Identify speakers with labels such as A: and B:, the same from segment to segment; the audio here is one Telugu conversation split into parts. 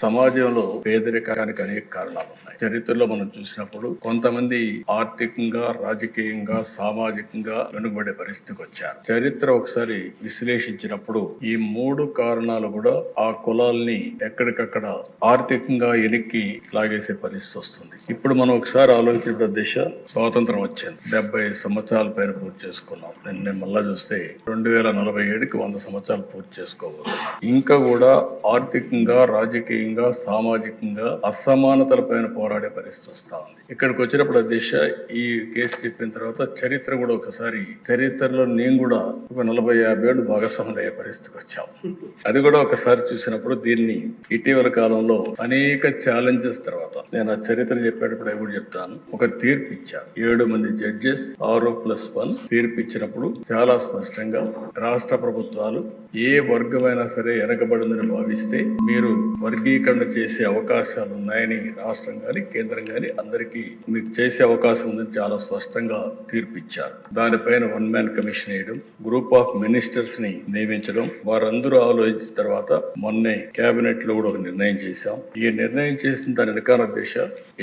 A: సమాజంలో పేదరికానికి అనేక కారణాలు ఉన్నాయి. చరిత్రలో మనం చూసినప్పుడు కొంతమంది ఆర్థికంగా, రాజకీయంగా, సామాజికంగా వెనుకబడే పరిస్థితికి వచ్చారు. చరిత్ర ఒకసారి విశ్లేషించినప్పుడు ఈ మూడు కారణాలు కూడా ఆ కులాల్ని ఎక్కడికక్కడ ఆర్థికంగా వెనక్కి లాగేసే పరిస్థితి వస్తుంది. ఇప్పుడు మనం ఒకసారి ఆలోచించిన దిశ స్వాతంత్రం వచ్చింది, 70 సంవత్సరాల పైన పూర్తి చేసుకున్నాం. నేను మళ్ళా చూస్తే 2047కి 100 సంవత్సరాలు పూర్తి చేసుకోబోతున్నాం. ఇంకా కూడా ఆర్థికంగా, రాజకీయంగా, సామాజికంగా అసమానతల పైన పోరాడే పరిస్థితి వస్తా ఉంది. ఇక్కడికి వచ్చినప్పుడు దిశ ఈ కేసు చెప్పిన తర్వాత చరిత్ర కూడా ఒకసారి చరిత్రలో నేను కూడా ఒక 40-50 ఏళ్ళు భాగస్వాములు అయ్యే పరిస్థితికి వచ్చాం. అది కూడా ఒకసారి చూసినప్పుడు దీన్ని ఇటీవల కాలంలో అనేక ఛాలెంజెస్ తర్వాత నేను ఆ చరిత్ర చెప్పేటప్పుడు కూడా చెప్తాను. ఒక తీర్పు ఇచ్చాను. 7 మంది జడ్జెస్ 6+1 తీర్పు ఇచ్చినప్పుడు చాలా స్పష్టంగా రాష్ట్ర ప్రభుత్వాలు ఏ వర్గమైనా సరే వెనకబడిందని భావిస్తే మీరు వర్గీకరణ చేసే అవకాశాలు ఉన్నాయని రాష్ట్రం గాని కేంద్రం గాని అందరికీ మీకు చేసే అవకాశం ఉందని చాలా స్పష్టంగా తీర్పు ఇచ్చారు. దానిపైన 1 మ్యాన్ కమిషన్ వేయడం, గ్రూప్ ఆఫ్ మినిస్టర్స్ ని నియమించడం, వారందరూ ఆలోచించిన తర్వాత మొన్నే కేబినెట్ లో కూడా ఒక నిర్ణయం చేశాం. ఈ నిర్ణయం చేసిన దాని వెనకాల దిశ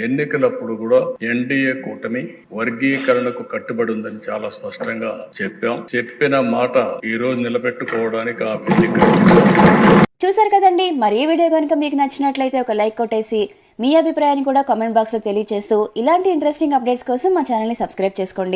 A: ఎన్నికలప్పుడు కూడా ఎన్డీఏ కూటమి వర్గీకరణకు కట్టుబడి ఉందని చాలా స్పష్టంగా చెప్పాం. చెప్పిన మాట ఈ రోజు నిలబెట్టుకోవడానికి ఆ వేదిక.
B: చూసారు కదండి. మరి ఈ వీడియో కనుక మీకు నచ్చినట్లయితే ఒక లైక్ కొట్టేసి మీ అభిప్రాయాన్ని కూడా కామెంట్ బాక్స్ లో తెలియజేస్తూ ఇలాంటి ఇంట్రెస్టింగ్ అప్డేట్స్ కోసం మా ఛానల్ ని సబ్స్క్రైబ్ చేసుకోండి.